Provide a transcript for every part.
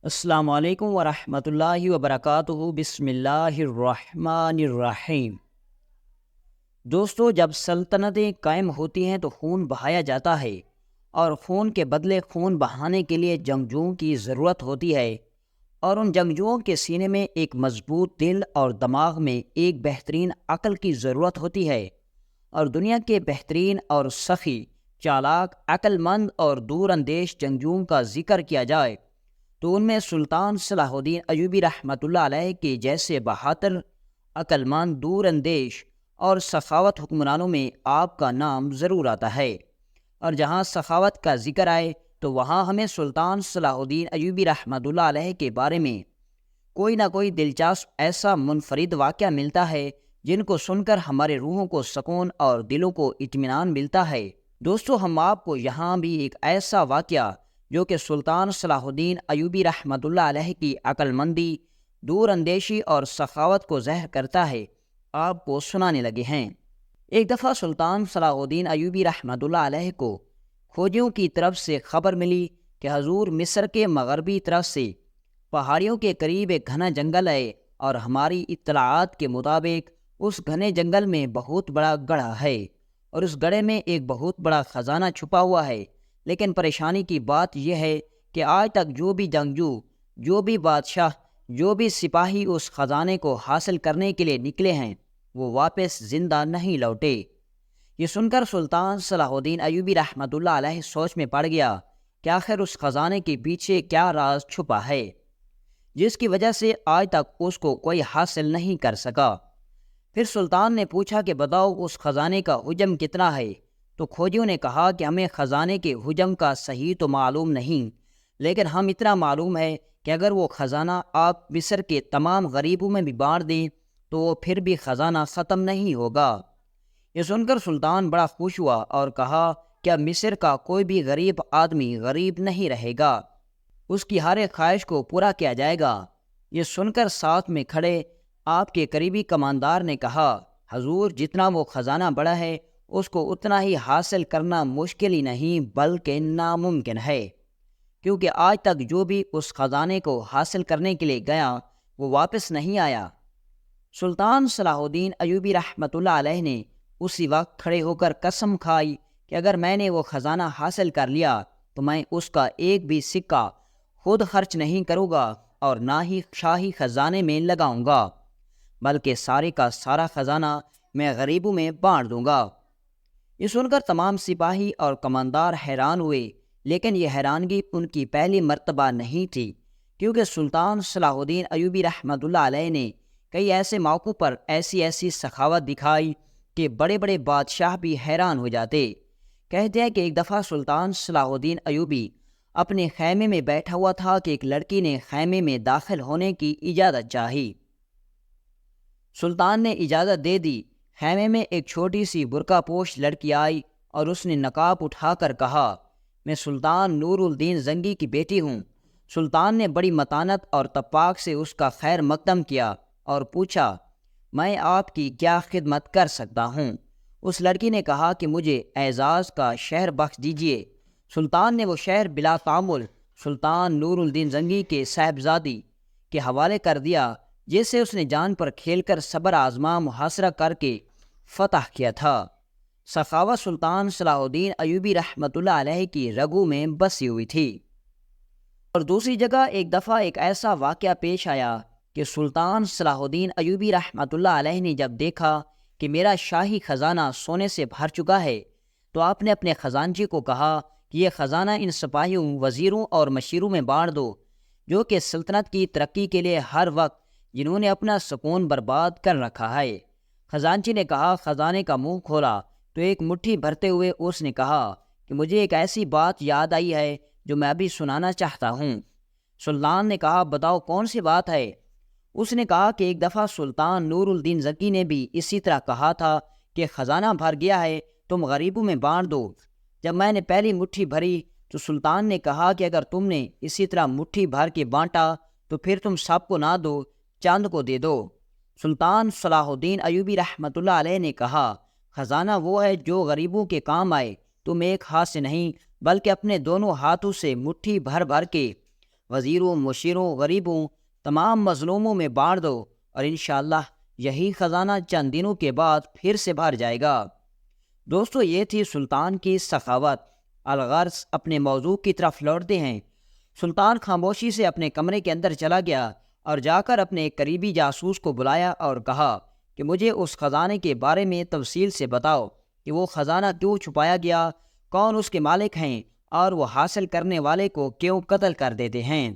السلام علیکم ورحمۃ اللہ وبرکاتہ۔ بسم اللہ الرحمن الرحیم۔ دوستو، جب سلطنتیں قائم ہوتی ہیں تو خون بہایا جاتا ہے، اور خون کے بدلے خون بہانے کے لیے جنگجوؤں کی ضرورت ہوتی ہے، اور ان جنگجوؤں کے سینے میں ایک مضبوط دل اور دماغ میں ایک بہترین عقل کی ضرورت ہوتی ہے۔ اور دنیا کے بہترین اور سخی، چالاک، عقل مند اور دور اندیش جنگجوؤں کا ذکر کیا جائے تو ان میں سلطان صلاح الدین ایوبی رحمۃ اللہ علیہ کے جیسے بہادر، عقل مند، دور اندیش اور سخاوت حکمرانوں میں آپ کا نام ضرور آتا ہے۔ اور جہاں سخاوت کا ذکر آئے تو وہاں ہمیں سلطان صلاح الدین ایوبی رحمۃ اللہ علیہ کے بارے میں کوئی نہ کوئی دلچسپ ایسا منفرد واقعہ ملتا ہے جن کو سن کر ہمارے روحوں کو سکون اور دلوں کو اطمینان ملتا ہے۔ دوستو، ہم آپ کو یہاں بھی ایک ایسا واقعہ جو کہ سلطان صلاح الدین ایوبی رحمۃ اللہ علیہ کی عقل مندی، دور اندیشی اور سخاوت کو ظاہر کرتا ہے، آپ کو سنانے لگے ہیں۔ ایک دفعہ سلطان صلاح الدین ایوبی رحمۃ اللہ علیہ کو کھوجیوں کی طرف سے خبر ملی کہ حضور مصر کے مغربی طرف سے پہاڑیوں کے قریب ایک گھنا جنگل ہے، اور ہماری اطلاعات کے مطابق اس گھنے جنگل میں بہت بڑا گڑھا ہے، اور اس گڑھے میں ایک بہت بڑا خزانہ چھپا ہوا ہے۔ لیکن پریشانی کی بات یہ ہے کہ آج تک جو بھی جنگجو، جو بھی بادشاہ، جو بھی سپاہی اس خزانے کو حاصل کرنے کے لیے نکلے ہیں وہ واپس زندہ نہیں لوٹے۔ یہ سن کر سلطان صلاح الدین ایوبی رحمۃ اللہ علیہ سوچ میں پڑ گیا کہ آخر اس خزانے کے پیچھے کیا راز چھپا ہے جس کی وجہ سے آج تک اس کو کوئی حاصل نہیں کر سکا۔ پھر سلطان نے پوچھا کہ بتاؤ اس خزانے کا حجم کتنا ہے؟ تو کھوجیوں نے کہا کہ ہمیں خزانے کے حجم کا صحیح تو معلوم نہیں، لیکن ہم اتنا معلوم ہے کہ اگر وہ خزانہ آپ مصر کے تمام غریبوں میں بھی بانٹ دیں تو وہ پھر بھی خزانہ ختم نہیں ہوگا۔ یہ سن کر سلطان بڑا خوش ہوا اور کہا کیا مصر کا کوئی بھی غریب آدمی غریب نہیں رہے گا؟ اس کی ہر ایک خواہش کو پورا کیا جائے گا۔ یہ سن کر ساتھ میں کھڑے آپ کے قریبی کماندار نے کہا، حضور جتنا وہ خزانہ بڑا ہے اس کو اتنا ہی حاصل کرنا مشکل ہی نہیں بلکہ ناممکن ہے، کیونکہ آج تک جو بھی اس خزانے کو حاصل کرنے کے لیے گیا وہ واپس نہیں آیا۔ سلطان صلاح الدین ایوبی رحمۃ اللہ علیہ نے اسی وقت کھڑے ہو کر قسم کھائی کہ اگر میں نے وہ خزانہ حاصل کر لیا تو میں اس کا ایک بھی سکہ خود خرچ نہیں کروں گا اور نہ ہی شاہی خزانے میں لگاؤں گا، بلکہ سارے کا سارا خزانہ میں غریبوں میں بانٹ دوں گا۔ یہ سن کر تمام سپاہی اور کماندار حیران ہوئے، لیکن یہ حیرانگی ان کی پہلی مرتبہ نہیں تھی، کیونکہ سلطان صلاح الدین ایوبی رحمۃ اللہ علیہ نے کئی ایسے موقعوں پر ایسی سخاوت دکھائی کہ بڑے بڑے بادشاہ بھی حیران ہو جاتے۔ کہتے ہیں کہ ایک دفعہ سلطان صلاح الدین ایوبی اپنے خیمے میں بیٹھا ہوا تھا کہ ایک لڑکی نے خیمے میں داخل ہونے کی اجازت چاہی۔ سلطان نے اجازت دے دی۔ خیمے میں ایک چھوٹی سی برقع پوش لڑکی آئی اور اس نے نقاب اٹھا کر کہا، میں سلطان نور الدین زنگی کی بیٹی ہوں۔ سلطان نے بڑی متانت اور تپاک سے اس کا خیر مقدم کیا اور پوچھا، میں آپ کی کیا خدمت کر سکتا ہوں؟ اس لڑکی نے کہا کہ مجھے اعزاز کا شہر بخش دیجیے۔ سلطان نے وہ شہر بلا تعامل سلطان نور الدین زنگی کے صاحبزادی کے حوالے کر دیا، جسے اس نے جان پر کھیل کر صبر آزما محاصرہ کر کے فتح کیا تھا۔ سخاوت سلطان صلاح الدین ایوبی رحمۃ اللہ علیہ کی رگوں میں بسی ہوئی تھی۔ اور دوسری جگہ ایک دفعہ ایک ایسا واقعہ پیش آیا کہ سلطان صلاح الدین ایوبی رحمۃ اللہ علیہ نے جب دیکھا کہ میرا شاہی خزانہ سونے سے بھر چکا ہے تو آپ نے اپنے خزانچی کو کہا کہ یہ خزانہ ان سپاہیوں، وزیروں اور مشیروں میں بانٹ دو جو کہ سلطنت کی ترقی کے لیے ہر وقت جنہوں نے اپنا سکون برباد کر رکھا ہے۔ خزانچی نے کہا، خزانے کا منہ کھولا تو ایک مٹھی بھرتے ہوئے اس نے کہا کہ مجھے ایک ایسی بات یاد آئی ہے جو میں ابھی سنانا چاہتا ہوں۔ سلطان نے کہا، بتاؤ کون سی بات ہے؟ اس نے کہا کہ ایک دفعہ سلطان نور الدین زنگی نے بھی اسی طرح کہا تھا کہ خزانہ بھر گیا ہے، تم غریبوں میں بانٹ دو۔ جب میں نے پہلی مٹھی بھری تو سلطان نے کہا کہ اگر تم نے اسی طرح مٹھی بھر کے بانٹا تو پھر تم سب کو نہ دو، چاند کو دے دو۔ سلطان صلاح الدین ایوبی رحمۃ اللہ علیہ نے کہا، خزانہ وہ ہے جو غریبوں کے کام آئے، تم ایک ہاتھ سے نہیں بلکہ اپنے دونوں ہاتھوں سے مٹھی بھر بھر کے وزیروں، مشیروں، غریبوں، تمام مظلوموں میں بانٹ دو اور انشاءاللہ یہی خزانہ چند دنوں کے بعد پھر سے بھر جائے گا۔ دوستو، یہ تھی سلطان کی سخاوت۔ الغرض اپنے موضوع کی طرف لوٹتے ہیں۔ سلطان خاموشی سے اپنے کمرے کے اندر چلا گیا اور جا کر اپنے ایک قریبی جاسوس کو بلایا اور کہا کہ مجھے اس خزانے کے بارے میں تفصیل سے بتاؤ کہ وہ خزانہ کیوں چھپایا گیا، کون اس کے مالک ہیں اور وہ حاصل کرنے والے کو کیوں قتل کر دیتے ہیں۔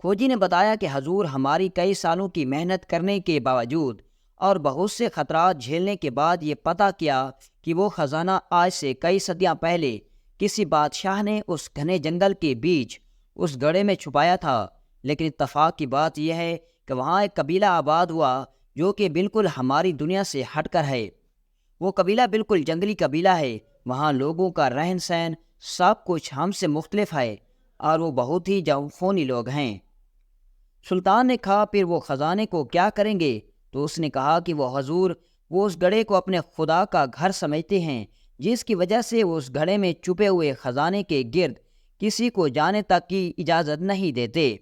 کھوجی نے بتایا کہ حضور، ہماری کئی سالوں کی محنت کرنے کے باوجود اور بہت سے خطرات جھیلنے کے بعد یہ پتہ کیا کہ وہ خزانہ آج سے کئی صدیاں پہلے کسی بادشاہ نے اس گھنے جنگل کے بیچ اس گڑھے میں چھپایا تھا۔ لیکن اتفاق کی بات یہ ہے کہ وہاں ایک قبیلہ آباد ہوا جو کہ بالکل ہماری دنیا سے ہٹ کر ہے۔ وہ قبیلہ بالکل جنگلی قبیلہ ہے۔ وہاں لوگوں کا رہن سہن سب کچھ ہم سے مختلف ہے اور وہ بہت ہی جوفونی لوگ ہیں۔ سلطان نے کہا، پھر وہ خزانے کو کیا کریں گے؟ تو اس نے کہا کہ وہ حضور، وہ اس گڑھے کو اپنے خدا کا گھر سمجھتے ہیں، جس کی وجہ سے وہ اس گڑھے میں چھپے ہوئے خزانے کے گرد کسی کو جانے تک کی اجازت نہیں دیتے۔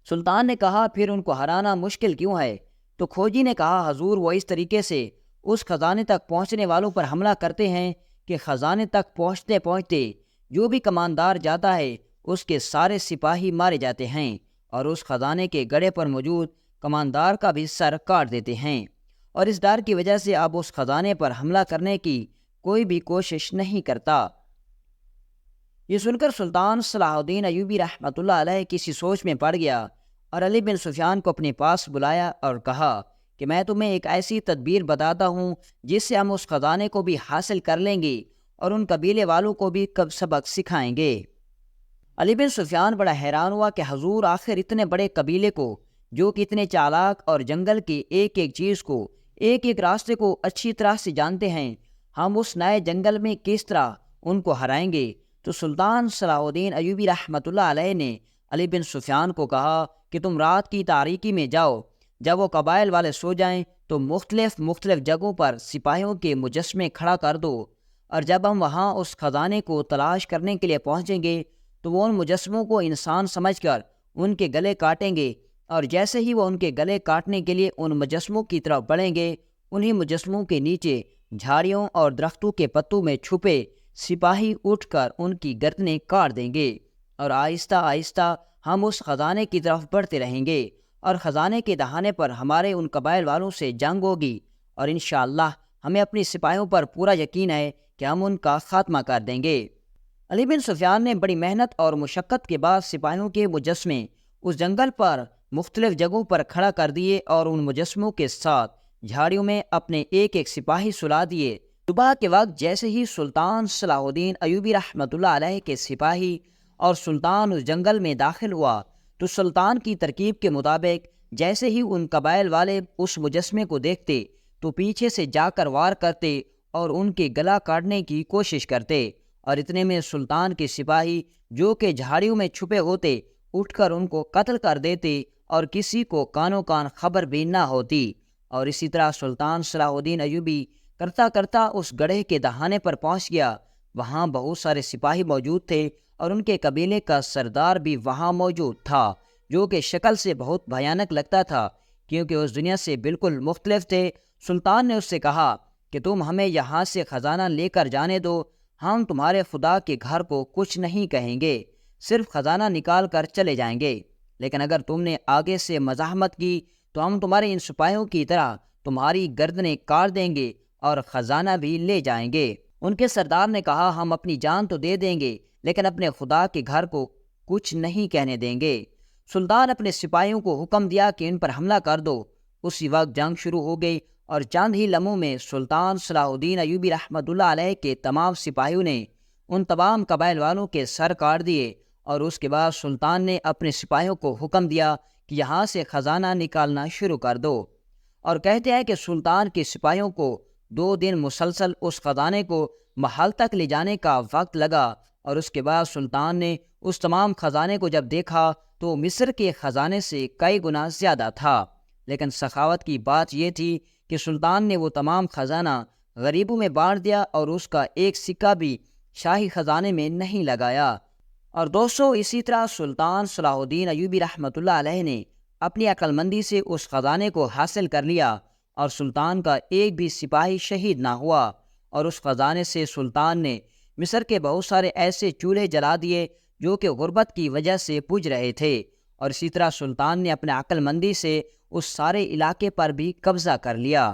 سلطان نے کہا، پھر ان کو ہرانا مشکل کیوں ہے؟ تو کھوجی نے کہا، حضور، وہ اس طریقے سے اس خزانے تک پہنچنے والوں پر حملہ کرتے ہیں کہ خزانے تک پہنچتے پہنچتے جو بھی کماندار جاتا ہے اس کے سارے سپاہی مارے جاتے ہیں اور اس خزانے کے گڑھے پر موجود کماندار کا بھی سر کاٹ دیتے ہیں، اور اس ڈر کی وجہ سے اب اس خزانے پر حملہ کرنے کی کوئی بھی کوشش نہیں کرتا۔ یہ سن کر سلطان صلاح الدین ایوبی رحمۃ اللہ علیہ کسی سوچ میں پڑ گیا اور علی بن سفیان کو اپنے پاس بلایا اور کہا کہ میں تمہیں ایک ایسی تدبیر بتاتا ہوں جس سے ہم اس خزانے کو بھی حاصل کر لیں گے اور ان قبیلے والوں کو بھی سبق سکھائیں گے۔ علی بن سفیان بڑا حیران ہوا کہ حضور، آخر اتنے بڑے قبیلے کو جو کہ اتنے چالاک اور جنگل کی ایک ایک چیز کو، ایک ایک راستے کو اچھی طرح سے جانتے ہیں، ہم اس نئے جنگل میں کس طرح ان کو ہرائیں گے؟ تو سلطان صلاح الدین ایوبی رحمۃ اللہ علیہ نے علی بن سفیان کو کہا کہ تم رات کی تاریکی میں جاؤ، جب وہ قبائل والے سو جائیں تو مختلف جگہوں پر سپاہیوں کے مجسمے کھڑا کر دو، اور جب ہم وہاں اس خزانے کو تلاش کرنے کے لیے پہنچیں گے تو وہ ان مجسموں کو انسان سمجھ کر ان کے گلے کاٹیں گے، اور جیسے ہی وہ ان کے گلے کاٹنے کے لیے ان مجسموں کی طرف بڑھیں گے، انہی مجسموں کے نیچے جھاڑیوں اور درختوں کے پتوں میں چھپے سپاہی اٹھ کر ان کی گردنیں کاٹ دیں گے، اور آہستہ آہستہ ہم اس خزانے کی طرف بڑھتے رہیں گے، اور خزانے کے دہانے پر ہمارے ان قبائل والوں سے جنگ ہوگی، اور انشاءاللہ ہمیں اپنی سپاہیوں پر پورا یقین ہے کہ ہم ان کا خاتمہ کر دیں گے۔ علی بن سفیان نے بڑی محنت اور مشقت کے بعد سپاہیوں کے مجسمے اس جنگل پر مختلف جگہوں پر کھڑا کر دیے اور ان مجسموں کے ساتھ جھاڑیوں میں اپنے ایک ایک سپاہی سلا دیے۔ صبح کے وقت جیسے ہی سلطان صلاح الدین ایوبی رحمۃ اللہ علیہ کے سپاہی اور سلطان اس جنگل میں داخل ہوا تو سلطان کی ترکیب کے مطابق جیسے ہی ان قبائل والے اس مجسمے کو دیکھتے تو پیچھے سے جا کر وار کرتے اور ان کے گلا کاٹنے کی کوشش کرتے، اور اتنے میں سلطان کے سپاہی جو کہ جھاڑیوں میں چھپے ہوتے اٹھ کر ان کو قتل کر دیتے اور کسی کو کانوں کان خبر بھی نہ ہوتی۔ اور اسی طرح سلطان صلاح الدین ایوبی کرتا کرتا اس گڑھے کے دہانے پر پہنچ گیا۔ وہاں بہت سارے سپاہی موجود تھے اور ان کے قبیلے کا سردار بھی وہاں موجود تھا، جو کہ شکل سے بہت بھیانک لگتا تھا کیونکہ اس دنیا سے بالکل مختلف تھے۔ سلطان نے اس سے کہا کہ تم ہمیں یہاں سے خزانہ لے کر جانے دو، ہم تمہارے خدا کے گھر کو کچھ نہیں کہیں گے، صرف خزانہ نکال کر چلے جائیں گے، لیکن اگر تم نے آگے سے مزاحمت کی تو ہم تمہارے ان سپاہیوں کی طرح تمہاری گردنیں کاٹ دیں گے اور خزانہ بھی لے جائیں گے۔ ان کے سردار نے کہا، ہم اپنی جان تو دے دیں گے لیکن اپنے خدا کے گھر کو کچھ نہیں کہنے دیں گے۔ سلطان اپنے سپاہیوں کو حکم دیا کہ ان پر حملہ کر دو۔ اسی وقت جنگ شروع ہو گئی اور چند ہی لمحوں میں سلطان صلاح الدین ایوبی رحمۃ اللہ علیہ کے تمام سپاہیوں نے ان تمام قبائل والوں کے سر کاٹ دیے، اور اس کے بعد سلطان نے اپنے سپاہیوں کو حکم دیا کہ یہاں سے خزانہ نکالنا شروع کر دو۔ اور کہتے ہیں کہ سلطان کے سپاہیوں کو 2 دن مسلسل اس خزانے کو محل تک لے جانے کا وقت لگا، اور اس کے بعد سلطان نے اس تمام خزانے کو جب دیکھا تو مصر کے خزانے سے کئی گنا زیادہ تھا۔ لیکن سخاوت کی بات یہ تھی کہ سلطان نے وہ تمام خزانہ غریبوں میں بانٹ دیا اور اس کا ایک سکہ بھی شاہی خزانے میں نہیں لگایا، اور دوستو اسی طرح سلطان صلاح الدین ایوبی رحمۃ اللہ علیہ نے اپنی عقل مندی سے اس خزانے کو حاصل کر لیا اور سلطان کا ایک بھی سپاہی شہید نہ ہوا، اور اس خزانے سے سلطان نے مصر کے بہت سارے ایسے چولہے جلا دیے جو کہ غربت کی وجہ سے بجھ رہے تھے، اور اسی طرح سلطان نے اپنے عقل مندی سے اس سارے علاقے پر بھی قبضہ کر لیا۔